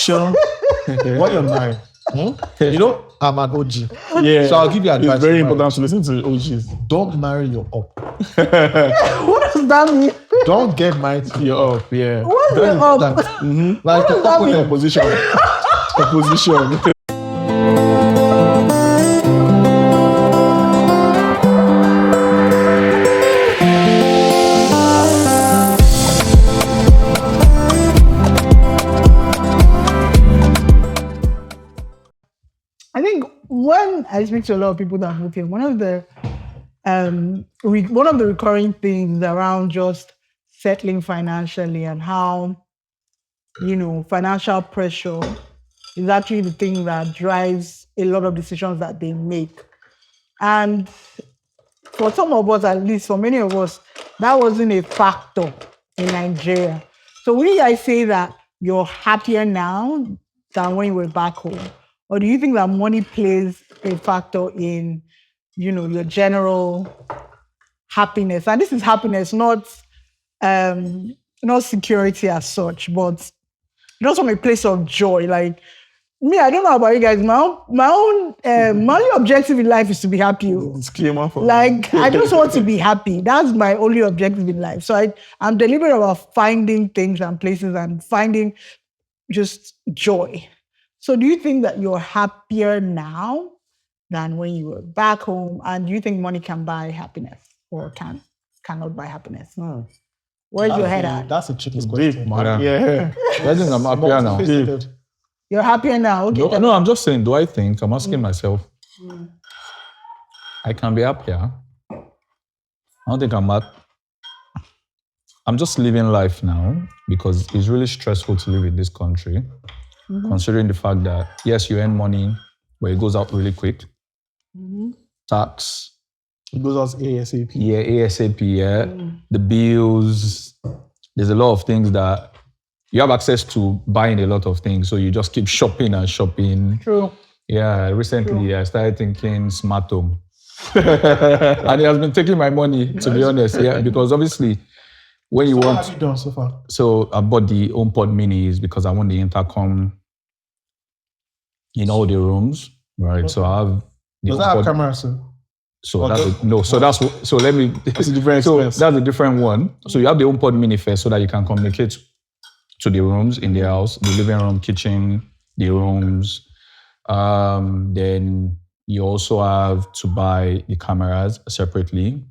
Sean, when you're married, you know, I'm an OG. Yeah. So I'll give you advice. It's very important to listen to OGs. Don't marry your up. What does that mean? Don't get married to You're up, yeah. What's the up? Like What does that mean? Opposition. Opposition. I think when I speak to a lot of people that move here, one of the recurring things around just settling financially and how, you know, financial pressure is actually the thing that drives a lot of decisions that they make. And for some of us, at least for many of us, that wasn't a factor in Nigeria. So would you guys say that you're happier now than when you were back home? Or do you think that money plays a factor in, you know, your general happiness? And this is happiness, not security as such, but just from a place of joy. Like me, I don't know about you guys. My only objective in life is to be happy. Disclaimer for Like I just want to be happy. That's my only objective in life. So I'm deliberate about finding things and places and finding just joy. So do you think that you're happier now than when you were back home? And do you think money can buy happiness or cannot buy happiness? Where's your head at? That's a tricky deep, question. man. Yeah. I think I'm happier now. Sophisticated. You're happier now? Okay. No, I'm just saying, do I think? I'm asking myself. I can be happier. I don't think I'm mad. I'm just living life now because it's really stressful to live in this country, considering the fact that, yes, you earn money, but it goes out really quick. Tax, It goes out ASAP. yeah, ASAP, yeah. The bills, there's a lot of things that you have access to buying a lot of things, so you just keep shopping and shopping. True. Yeah, recently I started thinking smart home. And it has been taking my money, to be honest, yeah, because obviously when you What want, have you done so far? so I bought the HomePod minis because I want the intercom in all the rooms, right? So I have the Does that have HomePod. camera, sir? So let me. It's a different So expense. that's a different one. So you have the HomePod mini first, so that you can communicate to the rooms in the house, the living room, kitchen, the rooms. Then you also have to buy the cameras separately.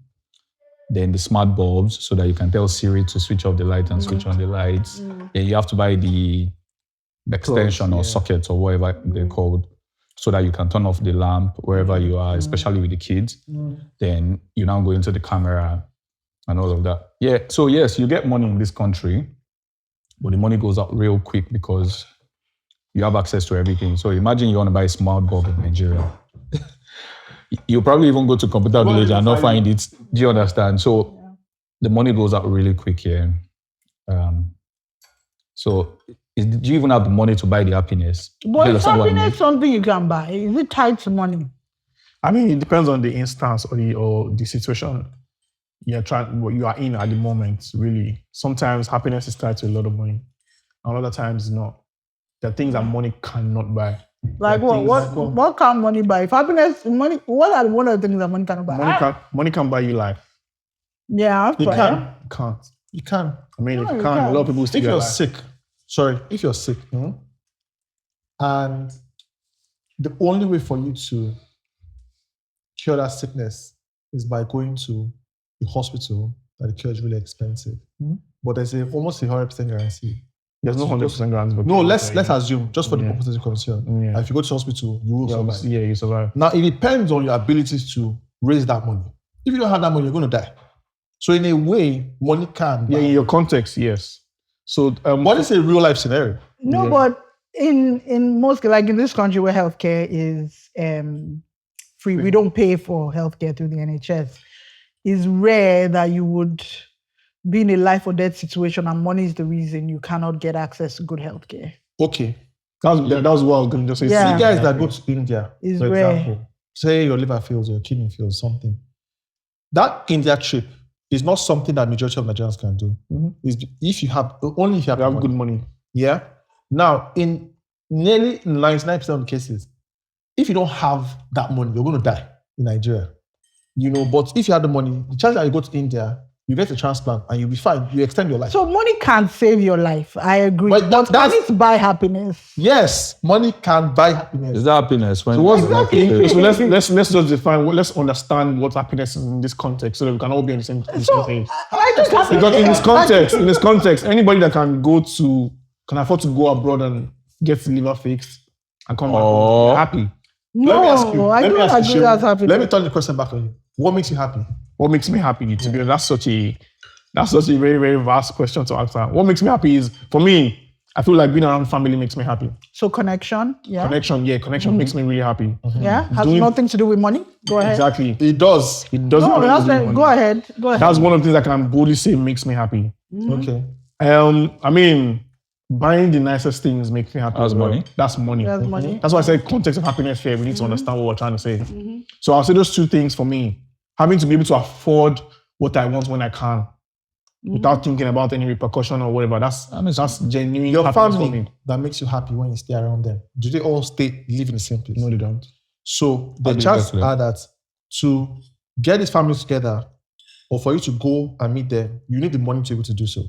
Then the smart bulbs, so that you can tell Siri to switch off the light and switch on the lights. Then you have to buy the extension or socket or whatever they're called, so that you can turn off the lamp wherever you are, especially with the kids. Then you now go into the camera and all of that. Yeah, so yes, you get money in this country, but the money goes out real quick because you have access to everything. So imagine you want to buy a smart bulb in Nigeria. You probably even go to Computer Village and not find it. Do you understand? So the money goes out really quick here. Do you even have the money to buy the happiness? Do you But is understand what I mean? happiness something you can buy? Is it tied to money? I mean, it depends on the instance or the situation what you are in at the moment, really. Sometimes happiness is tied to a lot of money. And other times not. There are things that money cannot buy. Like There are what? things What can money buy? If happiness, money. What are one of the things that money cannot buy? money can buy you life. Yeah, You but can. You can't. You can. I mean, if No, you you can, a can't. lot of people still If get you're life. sick, If you're sick, and the only way for you to cure that sickness is by going to the hospital, that the cure is really expensive. But there's almost a 100% guarantee. There's no 100% guarantee. but- No, let's assume, just for the Yeah. purposes of concern, Yeah. if you go to hospital, you will survive. Yeah, you survive. Now, it depends on your ability to raise that money. If you don't have that money, you're going to die. So in a way, money can buy. Yeah, in your context, yes. So, What is a real life scenario? no, but in most, like in this country where healthcare is free, we don't pay for healthcare through the NHS. It's rare that you would be in a life or death situation and money is the reason you cannot get access to good healthcare. Okay. that was what I was going to say. Yeah. See guys that go to India, It's for rare. example, say your liver fails or your kidney fails, something. That India trip is not something that majority of Nigerians can do. It's only if you have You have money. good money. Yeah. Now, in nearly 99% of the cases, if you don't have that money, you're going to die in Nigeria. But if you have the money, the chance that you go to India, you get a transplant and you'll be fine. You extend your life. So money can't save your life. I agree. But But that's- can it buy happiness? Yes, money can buy happiness. Is that happiness? When So what's Exactly. so let's just define. Let's understand what happiness is in this context, so that we can all be on the same So page. I just have Because in this context, anybody that can afford to go abroad and get liver fixed and come back home, they're happy. Let me ask you. No, I Let me don't ask you, agree that's happiness. Let me turn the question back on you. What makes you happy? What makes me happy? To be honest, that's such a very, very vast question to answer. What makes me happy is, for me, I feel like being around family makes me happy. So connection, yeah. Connection makes me really happy. Yeah, has Doing- nothing to do with money. Go ahead. Exactly. It does. It doesn't. No, have that's anything to do right. with Go money. ahead. Go ahead. That's one of the things I can boldly say makes me happy. Okay. I mean, buying the nicest things makes me happy. That's as well. money. That's money. That's money. That's why I said context of happiness here. We need to understand what we're trying to say. So I'll say those two things for me. Having to be able to afford what I want when I can, without thinking about any repercussion or whatever. That's genuine. Your happiness for family me. that makes you happy when you stay around them. Do they all live in the same place? No, they don't. So the How do you chances get to are that to get these families together or for you to go and meet them, you need the money to be able to do so.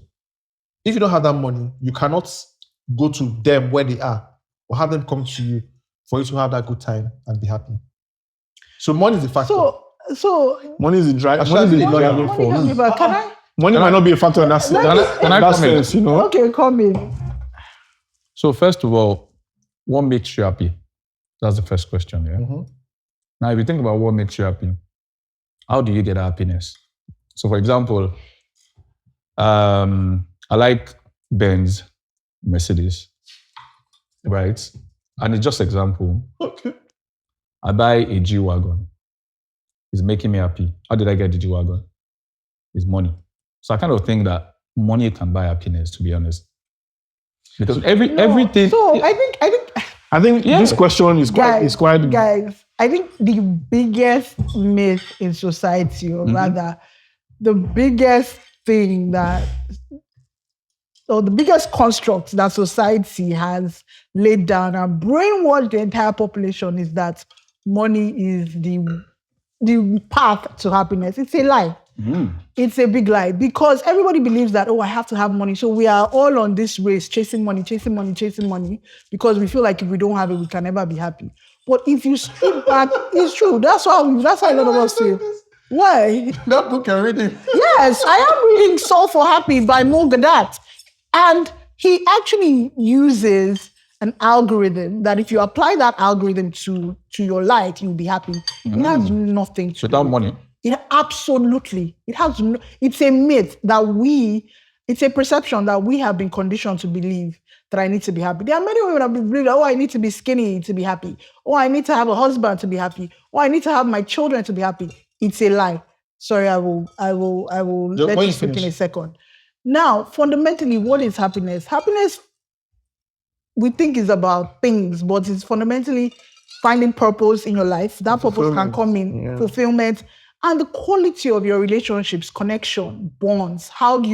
If you don't have that money, you cannot go to them where they are or have them come to you for you to have that good time and be happy. So money is the factor. So Money is the driving Money force. can give a- can I? Money might not be a factor in that sense. Can I That comment? sense, Okay, come in. So first of all, what makes you happy? That's the first question, yeah? Mhm. Now, if you think about what makes you happy, how do you get happiness? So for example, I like Benz, Mercedes, right? And it's just example. Okay. I buy a G-Wagon. It's making me happy. How did I get the G-Wagon? It's money. So I kind of think that money can buy happiness, to be honest. Because everything... So I think Yeah. this question is quite guys, I think the biggest myth in society, or rather, the biggest thing that, or the biggest construct that society has laid down and brainwashed the entire population is that money is the path to happiness. It's a lie. It's a big lie because everybody believes that, I have to have money. So we are all on this race, chasing money, because we feel like if we don't have it, we can never be happy. But if you strip back, it's true. That's how a lot of us say. Why? That book you're reading. Yes, I am reading Soul for Happy by Mo Gadat. And he actually uses an algorithm that if you apply that algorithm to your life, you'll be happy. It has nothing to Without do with money. it. Absolutely. It's a myth that it's a perception that we have been conditioned to believe that I need to be happy. There are many women that believe that, I need to be skinny to be happy. I need to have a husband to be happy. I need to have my children to be happy. It's a lie. Sorry, I will let when you you speak in finish. a second. Now, fundamentally, what is happiness? Happiness, we think, is about things, but it's fundamentally finding purpose in your life. That purpose can come in fulfillment and the quality of your relationships, connection, bonds. How do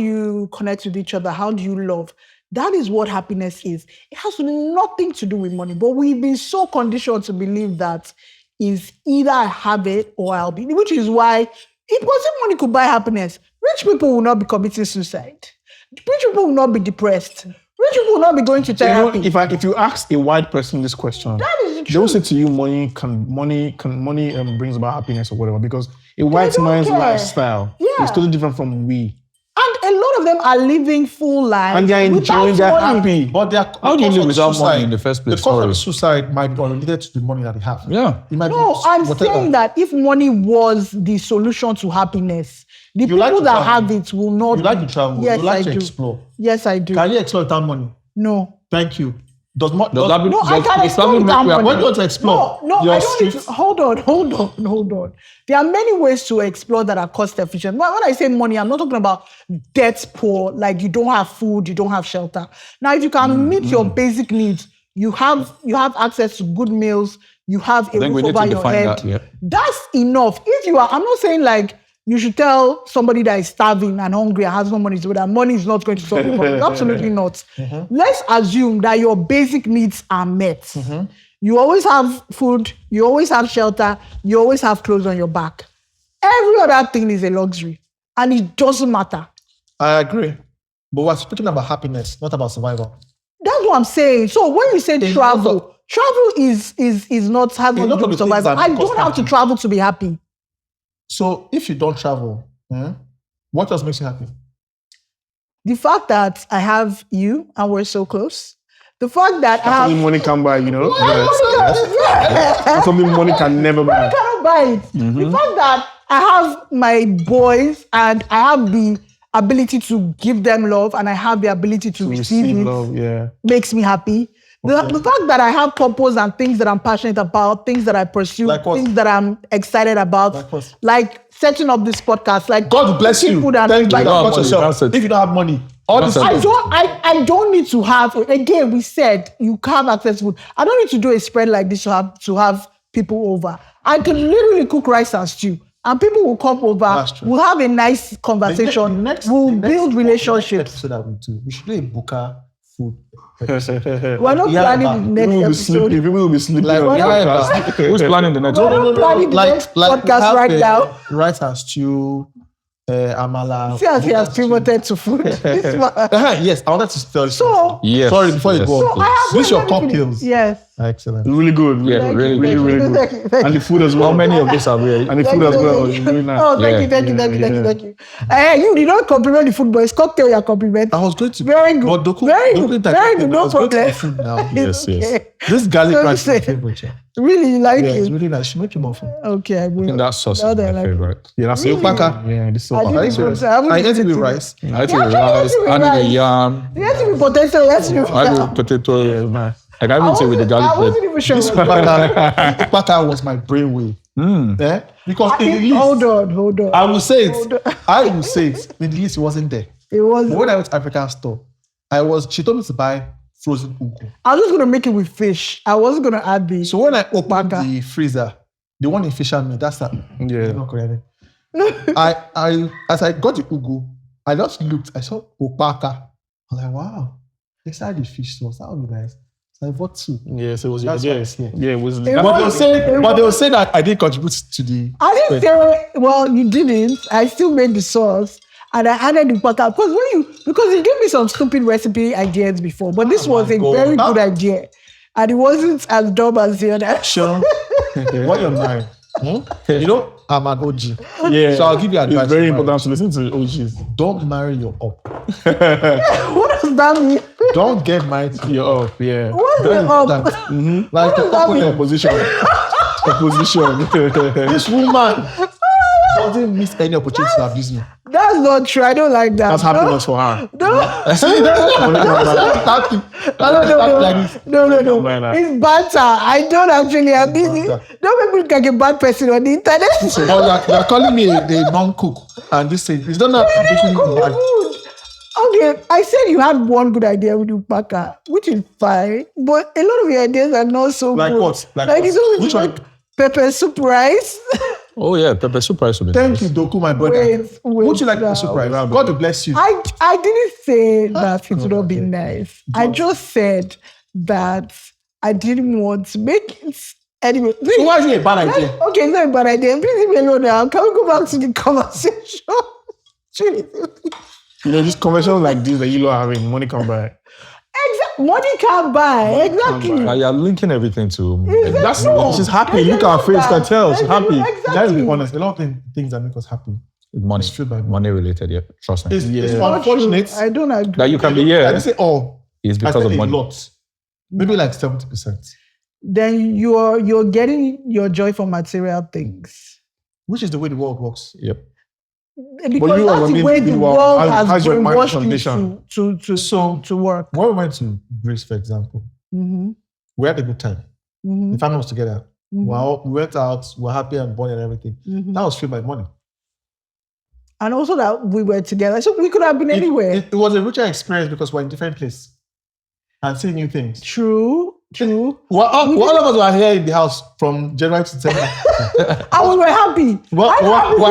you connect with each other? How do you love? That is what happiness is. It has nothing to do with money, but we've been so conditioned to believe that is either I have it or I'll be, which is why it wasn't money could buy happiness. Rich people will not be committing suicide. Rich people will not be depressed. Rich people will not be going to therapy. If you ask a white person this question, That is the they will truth. say to you, money brings about happiness or whatever, because a white don't man's care. lifestyle Yeah. is totally different from we. And a lot of them are living full lives. And they're enjoying, they're without money. happy. But How do you live without money in the first place? The cost Sorry. of suicide might be unrelated to the money that they have. Yeah. It might No, be I'm whatever. saying that if money was the solution to happiness, the You like people to that travel. have it will not. You like to travel. Yes, you like I to do. explore. Yes, I do. Can you explore without money? No. Thank you. Does Does that mean- No, I does- can does explore that mean without make you money. When you want to explore No, your I don't need to. streets, Hold on. There are many ways to explore that are cost efficient. When I say money, I'm not talking about debt poor, like you don't have food, you don't have shelter. Now, if you can meet your basic needs, you have access to good meals, you have a think we roof need over to your define head. that, yeah. That's enough. I'm not saying like you should tell somebody that is starving and hungry and has no money to that money is not going to solve the problem. Absolutely not. Let's assume that your basic needs are met. You always have food, you always have shelter, you always have clothes on your back. Every other thing is a luxury and it doesn't matter. I agree. But we're speaking about happiness, not about survival. That's what I'm saying. So when you say travel is not having to do with survival. I don't have to travel to be happy. So if you don't travel, what else makes you happy? The fact that I have you and we're so close. The fact that I have Something money can buy, you know. Yes. Something money can never buy. I cannot buy it. The fact that I have my boys and I have the ability to give them love and I have the ability to receive it love, makes me happy. The fact that I have purpose and things that I'm passionate about, things that I pursue, things that I'm excited about, like setting up this podcast, like God bless you. Thank you. God, yourself. If you don't have money, all this I don't need to have. Again, we said you can't have access to food. I don't need to do a spread like this to have people over. I can literally cook rice and stew, and people will come over. We'll have a nice conversation. We'll build relationships. So that we should do a Buka food. We're not planning the next episode. People will be sleeping. Who's planning the next We're not planning the next podcast right now. Rice and stew, amala. See as he has pivoted to food. Yes, I wanted to tell you. So, yes, sorry, before you go on. This is your cocktails. Yes. Excellent. Really good. Yeah, really good. And the food as well. How many of these are we? And the food as well. Really nice. Oh, thank you. You did not compliment the food, but it's cocktail you're complimenting. I was going to. Very good. But Dokun, Very good. No problem. Food now. Yes. This garlic rice is my favorite. Really, you like Yeah, it? it's really nice. She make you more fun. Okay, I will. I think that sauce is my favorite. Yeah, that's Really? Yeah, this I didn't so know. I I ate it with rice. I ate it with rice, I need a yam, You have to be potato. Yes, you. I need potato. yeah, man. I can't even say with the I garlic wasn't bread. even sure. Upaka was my brainwave. Eh? Because in the list, Hold on. I will say Hold it. on. I will say it. In the list, it wasn't there. It was. But when I went to African store, she told me to buy frozen ugu. I was just gonna make it with fish. I wasn't gonna add the. So when I opened the freezer, the one in fisherman, that's that. Yeah. Not correct. I as I got the ugu, I just looked. I saw opaka. I was like, wow, they started the fish sauce. That would be nice. So I bought two. Yeah, so it was That's yeah, what I see. yeah, it was. But they will say that I didn't contribute to the. I didn't say. Well, you didn't. I still made the sauce. And I added the butter because you gave me some stupid recipe ideas before, but this was a very good idea, and it wasn't as dumb as the other. Sure. What you're marrying? You know, I'm an OG. Yeah. So I'll give you advice. It's very important to listen to OGs. Don't marry your up. What does that mean? Don't get married to your You're up, yeah. What's the up? Like What does that mean? Opposition. this woman doesn't miss any opportunity to abuse me. That's not true. I don't like that. That's happiness for her. No. See, No. Why not? It's banter. I don't actually. I'm busy. Don't make me look like a bad person on the internet. You're calling me a non-cook, and this thing, it's not making me bad. Okay, I said you had one good idea with Upaka, which is fine, but a lot of your ideas are not so Like good. what? Like Like what? it's always Which like one? pepper soup rice. Oh yeah, pepper soup rice will be Thank nice. you, Doku, my brother. Wait, Would you like now. the surprise? God bless you. I didn't say that it would not be nice. I just said that I didn't want to make it anyway. So why is it a bad idea? Okay, it's not a bad idea. Please leave me alone now. Can we go back to the conversation? You know, this conversation like this that you lot are having, money come by. Money can't buy. Exactly. You're linking everything to. That's No. she's happy. Look at her face, can tell she's happy. Exactly. Let's be honest, a lot of things that make us happy. Money, It's true, baby. money related. Yeah, trust me. It's Not unfortunate true. I don't agree. That you can be I here didn't say all. is I because said of a money. lot. Maybe like 70%. Then you're getting your joy from material things. Which is the way the world works. Yep. Because you are that's the an way the individual. world How's has your mind brainwashed condition? you to work. When we went to Greece, for example, Mm-hmm. we had a good time. Mm-hmm. The family was together. We went out, we were happy and born and everything. Mm-hmm. That was fueled by money. And also that we were together. So we could have been anywhere. It was a richer experience because we're in different places and seeing new things. True. True. Well, all of us were here in the house from January to September. I was very happy. We're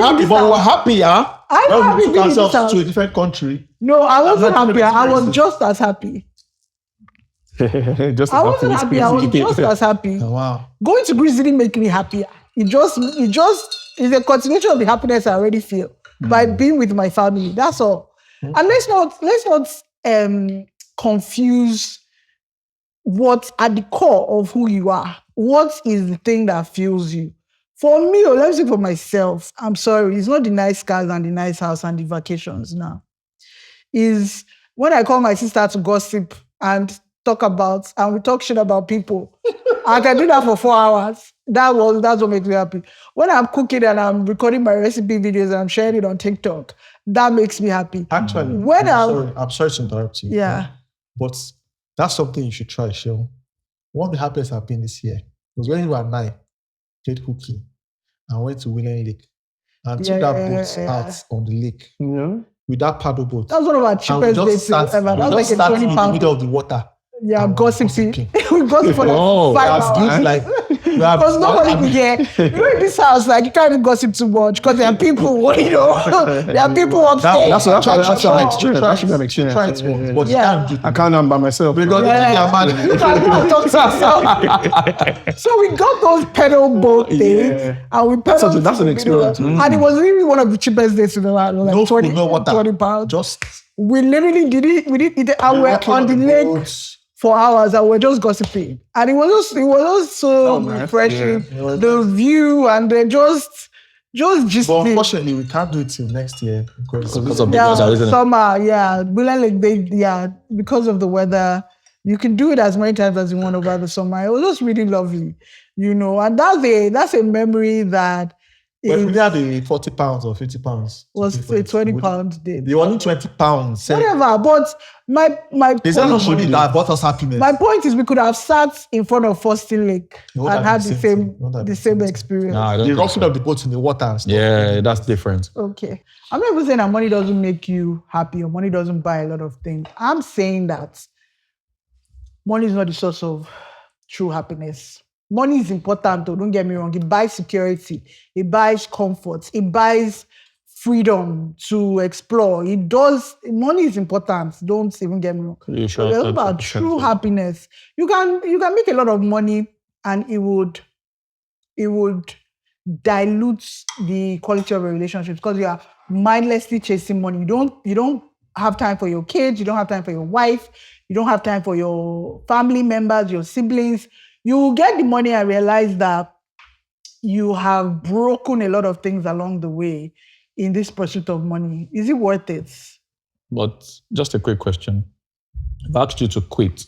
happy, but we were happy, huh? I'm When happy we took being in this ourselves house. to a different country. No, I wasn't That's happy. I was experience. just as happy. Just I wasn't happy. I was just as happy. Oh, wow. Going to Greece didn't make me happier. It just is a continuation of the happiness I already feel by being with my family. That's all. And let's not confuse what at the core of who you are. What is the thing that fuels you? For me, or let me say for myself, I'm sorry, it's not the nice cars and the nice house and the vacations now. Is when I call my sister to gossip and we talk shit about people. I can do that for 4 hours. That's what makes me happy. When I'm cooking and I'm recording my recipe videos and I'm sharing it on TikTok, that makes me happy. Actually, I'm sorry to interrupt you. Yeah. But that's something you should try, Shell. One of the happiest I've been this year was when you were 9, played hooky, and went to William Lake and took that boat out on the lake with that paddle boat. That's one of our cheapest days ever. That was like a 20 in the pound. middle of the water. Yeah, And gossiping. gossiping. We gossip for like 5 hours. Like, Because nobody can get. You know, in this house, like you can't even gossip too much because there are people, there are people upstairs. That's an experience. Try That should be an experience. Try it once, but Yeah. you can't do I can't do by myself. because You can't talk to yourself. So we got those pedal boat things and we pedaled. That's an experience. And it was really one of the cheapest days in the world. Like no 20, food, no water. 20 pounds. Just We literally did it. We did it. And we're walking on the lake boats. for hours and we're just gossiping. And it was just so nice. refreshing. Yeah. The view and then just But gisting. unfortunately, we can't do it till next year because of the weather, isn't it? Summer, yeah. Because of the weather. You can do it as many times as you want over the summer. It was just really lovely, and that's a memory that But if is, we had the 40 pounds or 50 pounds. was a 20 pound day. The only 20 pounds. Whatever, but my Is that not money point, that brought us happiness? my point is we could have sat in front of Fostin Lake It won't and have had the the same same thing. It won't have the the same same thing. experience. Nah, I don't The think rocking so. of the boat in the water and stuff. Yeah, that's different. Okay. I'm not even saying that money doesn't make you happy or money doesn't buy a lot of things. I'm saying that money is not the source of true happiness. Money is important, though, don't get me wrong. It buys security, it buys comfort, it buys freedom to explore. It does. Money is important. Don't even get me wrong. You But sure? it's about true happiness. You can make a lot of money and it would dilute the quality of a relationship because you are mindlessly chasing money. You don't have time for your kids, you don't have time for your wife, you don't have time for your family members, your siblings. You get the money and realize that you have broken a lot of things along the way in this pursuit of money. Is it worth it? But just a quick question. If I asked you to quit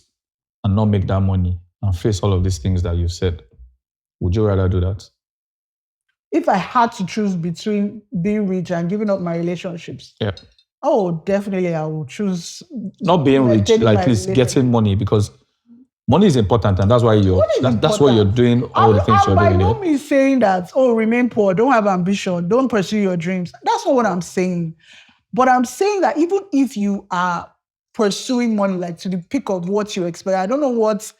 and not make that money and face all of these things that you said, would you rather do that? If I had to choose between being rich and giving up my relationships, Yeah. oh, definitely I will choose. Not being rich, maintaining like my at least relationship. getting money, because money is important and that's why that's why you're doing all I'm, the things I'm you're by doing. no Yeah? means saying that, remain poor, don't have ambition, don't pursue your dreams. That's not what I'm saying. But I'm saying that even if you are pursuing money, like to the peak of what you expect, I don't know what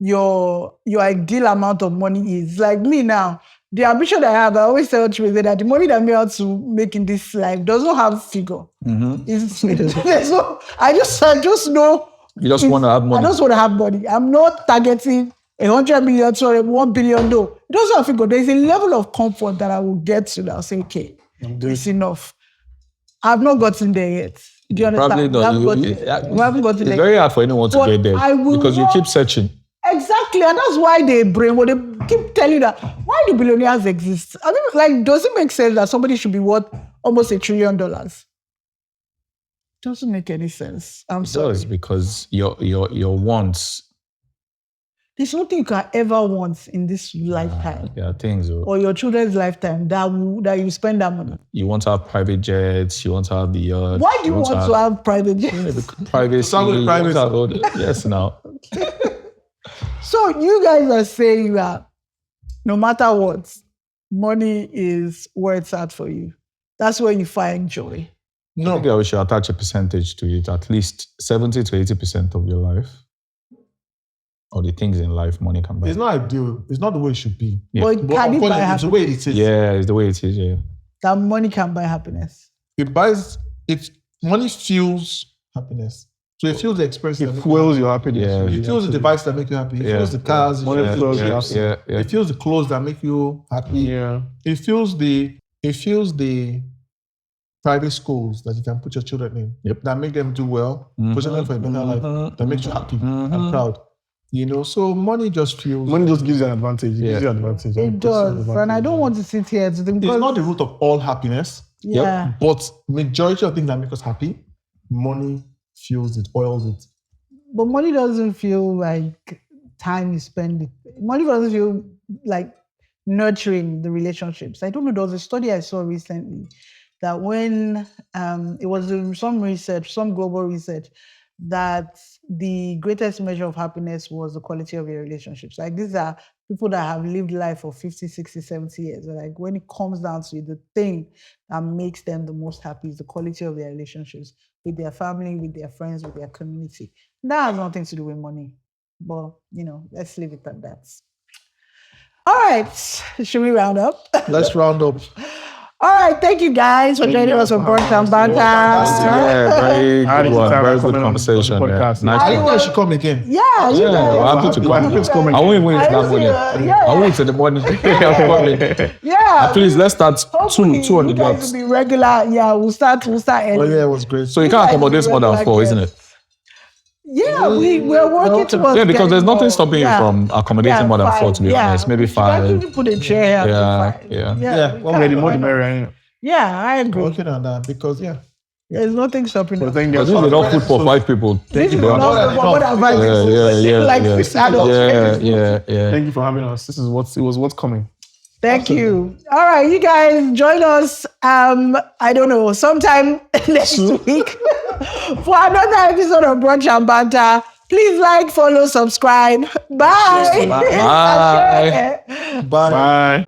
your ideal amount of money is. Like me now, the ambition I have, I always tell Chimezie that the money that I'm able to make in this life does not have figure. There's no, I just know. You just want to have money. I just want to have money. I'm not targeting 100 million, 1 billion. No, it doesn't have figure. There's a level of comfort that I will get to that I'll say, okay, it's enough. I've not gotten there yet. Do you understand? Probably not. We haven't gotten It's there. very hard for anyone to But get there I will because you not- keep searching. Exactly, and that's why they keep telling you that. Why do billionaires exist? I mean, like, does it make sense that somebody should be worth almost $1 trillion? Doesn't make any sense. I'm It sorry. does, because your wants, There's nothing you can ever want in this lifetime there are things. or your children's lifetime that you spend that money. You want to have private jets, you want to have the yacht. Why do you want to have private jets? Privacy? Some with privacy. Yes, now. So you guys are saying that no matter what, money is where it's at for you. That's where you find joy. I think we should attach a percentage to it, at least 70 to 80% of your life. or the things in life money can buy. It's not ideal. It's not the way it should be. Yeah. But can it buy It's the way it is. Yeah, it's the way it is. Yeah. That money can buy happiness. It buys. Money fuels happiness. So it fuels the experience. It fuels your happiness. Yeah. It fuels the device that make you happy. It fuels the cars. Money fuels your happiness. Yeah. It fuels the clothes that make you happy. Yeah. It fuels the private schools that you can put your children in. Yep. That make them do well, position them for a better life. That makes you happy and proud. So money just fuels. Money just gives you an advantage. It gives you an advantage. It does. And I don't want to sit here to think It's not the root of all happiness. Yeah. But majority of things that make us happy, money fuels it, oils it. But money doesn't feel like time you spend. Money doesn't feel like nurturing the relationships. I don't know. There was a study I saw recently that when it was some research, some global research, that the greatest measure of happiness was the quality of your relationships. Like these are people that have lived life for 50, 60, 70 years. Like when it comes down to it, the thing that makes them the most happy is the quality of their relationships with their family, with their friends, with their community. That has nothing to do with money. But, let's leave it at that. All right. Should we round up? Let's round up. All right, thank you guys for joining us on Brunch and Banter. Yeah, very good one. Very good coming on conversation. the podcast. Nice. I think I should come again. Yeah, you guys. I'm happy to come. I won't win that money. I won't in the morning. Yeah. Please, let's start two on the you guys dot. will be regular. Yeah, we'll start Oh early. yeah, it was great. So you can't accommodate more than 4, isn't it? Yeah, we're working towards. Yeah, because there's getting nothing more. stopping you from accommodating more than 4, to be honest. Maybe You 5. can even put a chair here. Yeah. Well, the more the merrier. Yeah, I agree. Working on that because There's nothing stopping us. But this is enough food for 5 people. This is Yeah. not what advice. Like this adult. Yeah. Thank you for having us. This is what's coming. Thank you. All right, you guys join us. I don't know, sometime next week for another episode of Brunch and Banter. Please like, follow, subscribe. Bye. Bye. Bye. Bye.